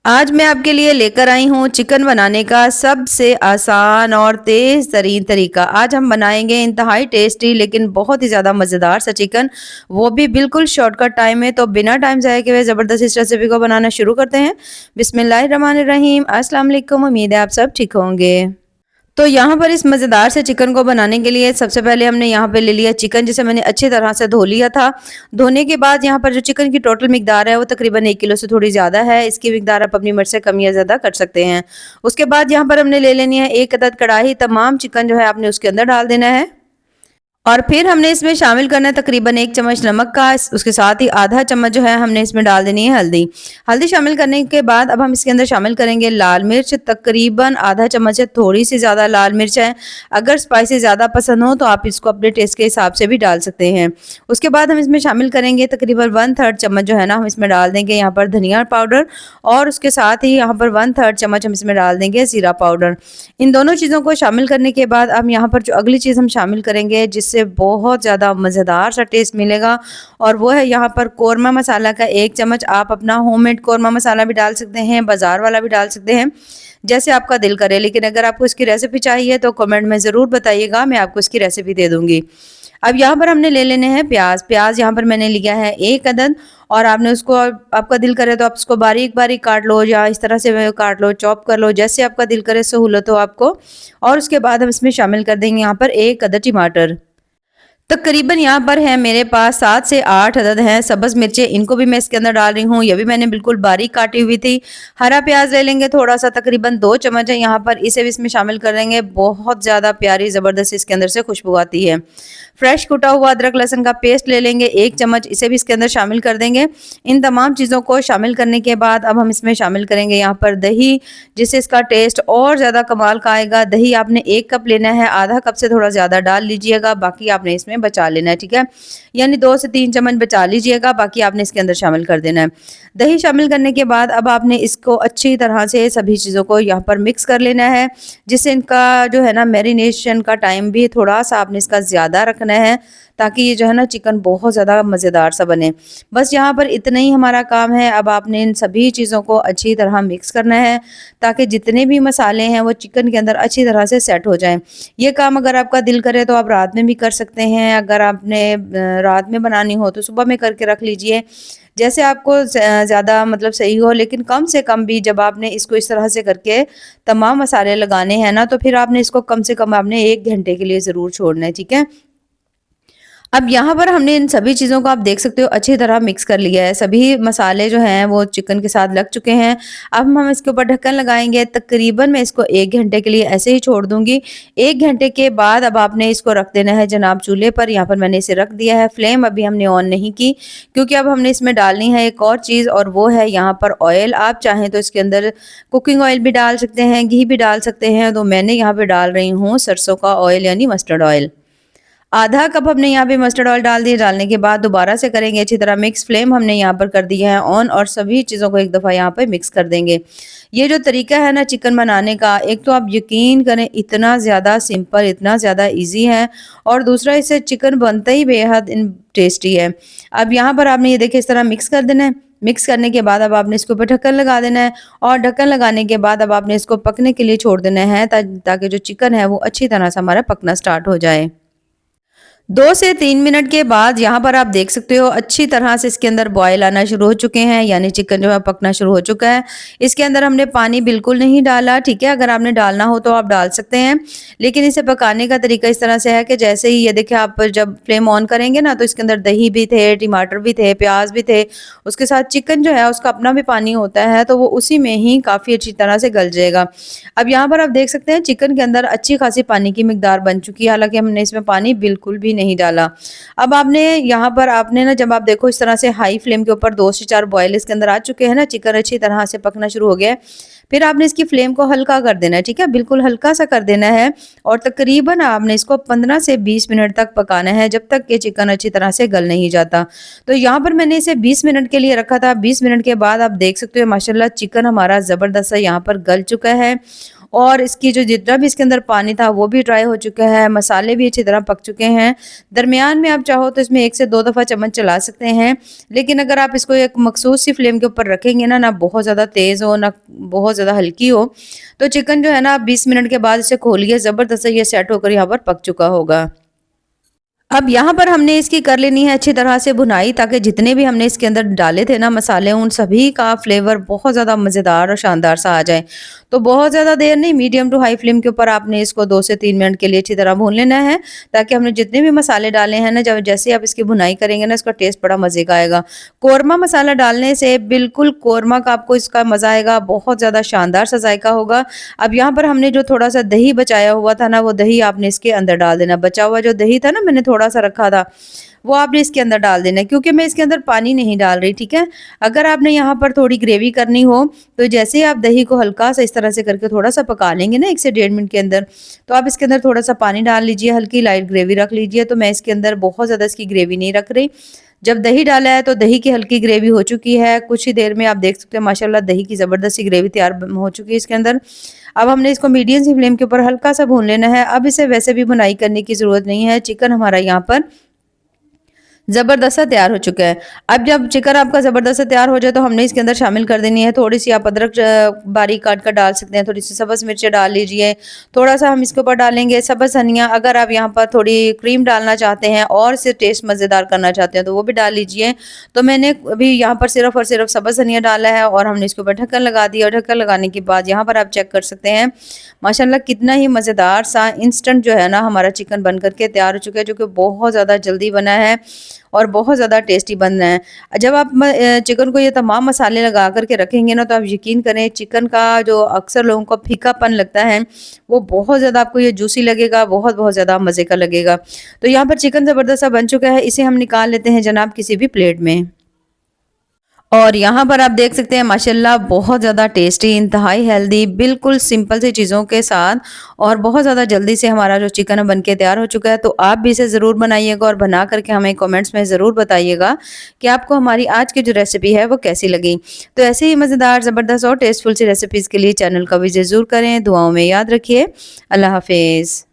आज मैं आपके लिए लेकर आई हूँ चिकन बनाने का सबसे आसान और तेज़ तरीन तरीका। आज हम बनाएंगे इंतहाई टेस्टी लेकिन बहुत ही ज़्यादा मज़ेदार सा चिकन, वो भी बिल्कुल शॉर्टकट टाइम में। तो बिना टाइम ज़ाया किए हुए ज़बरदस्त इस रेसिपी को बनाना शुरू करते हैं। बिस्मिल्लाहिर्रहमानिर्रहीम। अस्सलाम वालेकुम। उम्मीद है आप सब ठीक होंगे। तो यहाँ पर इस मज़ेदार से चिकन को बनाने के लिए सबसे पहले हमने यहाँ पे ले लिया चिकन, जिसे मैंने अच्छी तरह से धो लिया था। धोने के बाद यहाँ पर जो चिकन की टोटल मिकदार है वो तकरीबन 1 किलो से थोड़ी ज़्यादा है। इसकी मिकदार आप अपनी मर्ज़ से कम या ज़्यादा कर सकते हैं। उसके बाद यहाँ पर हमने ले लेनी है 1 अदद कढ़ाई। तमाम चिकन जो है आपने उसके अंदर डाल देना है और फिर हमने इसमें शामिल करना है तकरीबन 1 चम्मच नमक का। उसके साथ ही आधा चम्मच जो है हमने इसमें डाल देनी है हल्दी। हल्दी शामिल करने के बाद अब हम इसके अंदर शामिल करेंगे लाल मिर्च, तकरीबन आधा चम्मच है, थोड़ी सी ज़्यादा लाल मिर्च है। अगर स्पाइसी ज़्यादा पसंद हो तो आप इसको अपने टेस्ट के हिसाब से भी डाल सकते हैं। उसके बाद हम इसमें शामिल करेंगे तकरीबन 1/3 चम्मच जो है ना, हम इसमें डाल देंगे यहाँ पर धनिया पाउडर और उसके साथ ही यहाँ पर 1/3 चम्मच हम इसमें डाल देंगे ज़ीरा पाउडर। इन दोनों चीज़ों को शामिल करने के बाद अब यहाँ पर जो अगली चीज़ हम शामिल करेंगे जिससे बहुत ज़्यादा मज़ेदार सा टेस्ट मिलेगा, और वो है यहाँ पर कौरमा मसाला का 1 चम्मच। आप अपना होममेड कौरमा मसाला भी डाल सकते हैं, बाज़ार वाला भी डाल सकते हैं, जैसे आपका दिल करे। लेकिन अगर आपको इसकी रेसिपी चाहिए तो कमेंट में ज़रूर बताइएगा, मैं आपको इसकी रेसिपी दे दूँगी। अब यहाँ पर हमने ले लेने हैं प्याज। प्याज यहाँ पर मैंने लिया है 1 अदद, और आपने उसको, आपका दिल करे तो आप उसको बारीक बारीक काट लो या इस तरह से काट लो, चॉप कर लो, जैसे आपका दिल करे, सहूलत हो आपको। और उसके बाद हम इसमें शामिल कर देंगे यहाँ पर 1 अदद टमाटर। तकरीबन यहाँ पर है मेरे पास 7 से 8 अदद हैं सब्ज़ मिर्चें, इनको भी मैं इसके अंदर डाल रही हूँ। ये भी मैंने बिल्कुल बारीक काटी हुई थी। हरा प्याज ले लेंगे थोड़ा सा, तकरीबन 2 चम्मच है यहाँ पर, इसे भी इसमें शामिल कर देंगे। बहुत ज़्यादा प्यारी ज़बरदस्त इसके अंदर से खुशबू आती है। फ्रेश कुटा हुआ अदरक लहसुन का पेस्ट ले लेंगे 1 चम्मच, इसे भी इसके अंदर शामिल कर देंगे। इन तमाम चीज़ों को शामिल करने के बाद अब हम इसमें शामिल करेंगे यहाँ पर दही, जिससे इसका टेस्ट और ज़्यादा कमाल का आएगा। दही आपने 1 कप लेना है, आधा कप से थोड़ा ज़्यादा डाल लीजिएगा, बाकी आपने इसमें बचा लेना है, ठीक है। यानी 2 से 3 चम्मच बचा लीजिएगा, बाकी आपने इसके अंदर शामिल कर देना है। दही शामिल करने के बाद अब आपने इसको अच्छी तरह से सभी चीज़ों को यहाँ पर मिक्स कर लेना है, जिससे इनका जो है ना मैरिनेशन का टाइम भी थोड़ा सा आपने इसका ज़्यादा रखना है, ताकि ये जो है ना चिकन बहुत ज़्यादा मज़ेदार सा बने। बस यहाँ पर इतना ही हमारा काम है। अब आपने इन सभी चीज़ों को अच्छी तरह मिक्स करना है, ताकि जितने भी मसाले हैं वो चिकन के अंदर अच्छी तरह से सेट हो जाएं। ये काम अगर आपका दिल करे तो आप रात में भी कर सकते हैं। अगर आपने रात में बनानी हो तो सुबह में करके रख लीजिए, जैसे आपको ज़्यादा मतलब सही हो। लेकिन कम से कम भी जब आपने इसको इस तरह से करके तमाम मसाले लगाने हैं ना, तो फिर आपने इसको कम से कम आपने 1 घंटे के लिए ज़रूर छोड़ना है, ठीक है। अब यहाँ पर हमने इन सभी चीज़ों को, आप देख सकते हो, अच्छी तरह मिक्स कर लिया है। सभी मसाले जो हैं वो चिकन के साथ लग चुके हैं। अब हम इसके ऊपर ढक्कन लगाएंगे। तकरीबन मैं इसको 1 घंटे के लिए ऐसे ही छोड़ दूंगी। 1 घंटे के बाद अब आपने इसको रख देना है जनाब चूल्हे पर। यहाँ पर मैंने इसे रख दिया है। फ्लेम अभी हमने ऑन नहीं की, क्योंकि अब हमने इसमें डालनी है एक और चीज़, और वो है यहाँ पर ऑयल। आप चाहें तो इसके अंदर कुकिंग ऑयल भी डाल सकते हैं, घी भी डाल सकते हैं। तो मैंने यहाँ पर डाल रही हूँ सरसों का ऑयल, यानी मस्टर्ड ऑयल। आधा कप हमने यहाँ पे मस्टर्ड ऑयल डाल दिया। डालने के बाद दोबारा से करेंगे अच्छी तरह मिक्स। फ्लेम हमने यहाँ पर कर दिया है ऑन, और सभी चीज़ों को एक दफ़ा यहाँ पे मिक्स कर देंगे। ये जो तरीका है ना चिकन बनाने का, एक तो आप यकीन करें इतना ज़्यादा सिंपल, इतना ज़्यादा इजी है, और दूसरा इससे चिकन बनता ही बेहद टेस्टी है। अब यहाँ पर आपने ये देखिए इस तरह मिक्स कर देना है। मिक्स करने के बाद अब आपने इसके ऊपर ढक्कन लगा देना है, और ढक्कन लगाने के बाद अब आपने इसको पकने के लिए छोड़ देना है, ताकि जो चिकन है वो अच्छी तरह से हमारा पकना स्टार्ट हो जाए। 2 से 3 मिनट के बाद यहाँ पर आप देख सकते हो अच्छी तरह से इसके अंदर बॉयल आना शुरू हो चुके हैं, यानी चिकन जो है पकना शुरू हो चुका है। इसके अंदर हमने पानी बिल्कुल नहीं डाला, ठीक है। अगर आपने डालना हो तो आप डाल सकते हैं, लेकिन इसे पकाने का तरीका इस तरह से है कि जैसे ही ये देखिए आप जब फ्लेम ऑन करेंगे ना, तो इसके अंदर दही भी थे, टमाटर भी थे, प्याज भी थे, उसके साथ चिकन जो है उसका अपना भी पानी होता है, तो वो उसी में ही काफ़ी अच्छी तरह से गल जाएगा। अब यहाँ पर आप देख सकते हैं चिकन के अंदर अच्छी खासी पानी की मिकदार बन चुकी है, हालांकि हमने इसमें पानी बिल्कुल भी नहीं डाला। अब आपने यहाँ पर आपने ना, जब आप देखो इस तरह से हाई फ्लेम के ऊपर 2 से 4 बॉयल इसके अंदर आ चुके हैं ना, चिकन अच्छी तरह से पकना शुरू हो गया है, फिर आपने इसकी फ्लेम को हल्का कर देना है, ठीक है, बिल्कुल हल्का सा कर देना है। और तकरीबन आपने इसको 15 से 20 मिनट तक पकाना है, जब तक कि चिकन अच्छी तरह से गल नहीं जाता। तो यहाँ पर मैंने इसे 20 मिनट के लिए रखा था। 20 मिनट के बाद आप देख सकते हो माशाल्लाह चिकन हमारा ज़बरदस्त सा यहाँ पर गल चुका है, और इसकी जो जितना भी इसके अंदर पानी था वो भी ड्राई हो चुका है, मसाले भी अच्छी तरह पक चुके हैं। दरमियान में आप चाहो तो इसमें 1 से 2 दफ़ा चम्मच चला सकते हैं, लेकिन अगर आप इसको एक मखसूस सी फ्लेम के ऊपर रखेंगे ना, ना बहुत ज़्यादा तेज़ हो, ना बहुत ज़्यादा हल्की हो, तो चिकन जो है ना, आप 20 मिनट के बाद इसे खोलिए, ज़बरदस्त ये सेट होकर यहाँ पर पक चुका होगा। अब यहाँ पर हमने इसकी कर लेनी है अच्छी तरह से भुनाई, ताकि जितने भी हमने इसके अंदर डाले थे ना मसाले, उन सभी का फ्लेवर बहुत ज़्यादा मज़ेदार और शानदार सा आ जाए। तो बहुत ज़्यादा देर नहीं, मीडियम टू हाई फ्लेम के ऊपर आपने इसको 2 से 3 मिनट के लिए अच्छी तरह भून लेना है, ताकि हमने जितने भी मसाले डाले हैं ना, जब जैसे आप इसकी भुनाई करेंगे ना, इसका टेस्ट बड़ा मज़े का आएगा। कोरमा मसाला डालने से बिल्कुल कोरमा का आपको इसका मज़ा आएगा, बहुत ज़्यादा शानदार सा जायका होगा। अब यहाँ पर हमने जो थोड़ा सा दही बचाया हुआ था ना, वो दही आपने इसके अंदर डाल देना। बचा हुआ जो दही था ना, मैंने थोड़ा सा रखा था, वो आपने इसके अंदर डाल देना है, क्योंकि मैं इसके अंदर पानी नहीं डाल रही, ठीक है। अगर आपने यहाँ पर थोड़ी ग्रेवी करनी हो, तो जैसे ही आप दही को हल्का सा इस तरह से करके थोड़ा सा पका लेंगे ना 1 से 1.5 मिनट के अंदर, तो आप इसके अंदर थोड़ा सा पानी डाल लीजिए, हल्की लाइट ग्रेवी रख लीजिए। तो मैं इसके अंदर बहुत ज़्यादा इसकी ग्रेवी नहीं रख रही। जब दही डाला है तो दही की हल्की ग्रेवी हो चुकी है, कुछ ही देर में आप देख सकते हैं माशाल्लाह दही की ज़बरदस्त सी ग्रेवी तैयार हो चुकी है इसके अंदर। अब हमने इसको मीडियम सी फ्लेम के ऊपर हल्का सा भून लेना है। अब इसे वैसे भी भुनाई करने की ज़रूरत नहीं है, चिकन हमारा यहाँ पर ज़बरदस्त सा तैयार हो चुका है। अब जब चिकन आपका ज़बरदस्त सा तैयार हो जाए, तो हमने इसके अंदर शामिल कर देनी है थोड़ी-सी आप अदरक बारीक काट कर डाल सकते हैं, थोड़ी-सी सब्ज़ मिर्चें डाल लीजिए, थोड़ा-सा हम इसके ऊपर डालेंगे सब्ज़ धनिया। अगर आप यहाँ पर थोड़ी क्रीम डालना चाहते हैं और इसे टेस्ट मज़ेदार करना चाहते हैं, तो वो भी डाल लीजिए। तो मैंने अभी यहाँ पर सिर्फ़ और सिर्फ़ सब्ज़ धनिया डाला है और हमने इसके ऊपर ढक्कन लगा दिया, और ढक्कन लगाने के बाद यहाँ पर आप चेक कर सकते हैं माशाल्लाह कितना ही मज़ेदार सा इंस्टेंट जो है ना हमारा चिकन बन कर के तैयार हो चुका है, जो कि बहुत ज़्यादा जल्दी बना है और बहुत ज़्यादा टेस्टी बन रहा है। जब आप चिकन को ये तमाम मसाले लगा कर के रखेंगे ना, तो आप यकीन करें चिकन का जो अक्सर लोगों को फीकापन लगता है, वो बहुत ज़्यादा आपको ये जूसी लगेगा, बहुत ज़्यादा मज़े का लगेगा। तो यहाँ पर चिकन ज़बरदस्त सा बन चुका है, इसे हम निकाल लेते हैं जनाब किसी भी प्लेट में। और यहाँ पर आप देख सकते हैं माशाल्लाह बहुत ज़्यादा टेस्टी, इंतहाई हेल्दी, बिल्कुल सिंपल सी चीज़ों के साथ और बहुत ज़्यादा जल्दी से हमारा जो चिकन है बन के तैयार हो चुका है। तो आप भी इसे ज़रूर बनाइएगा और बना करके हमें कमेंट्स में ज़रूर बताइएगा कि आपको हमारी आज की जो रेसिपी है वो कैसी लगी। तो ऐसे ही मज़ेदार, ज़बरदस्त और टेस्टफुल सी रेसिपीज़ के लिए चैनल का विज़िट ज़रूर करें। दुआओं में याद रखिए। अल्लाह हाफ़िज़।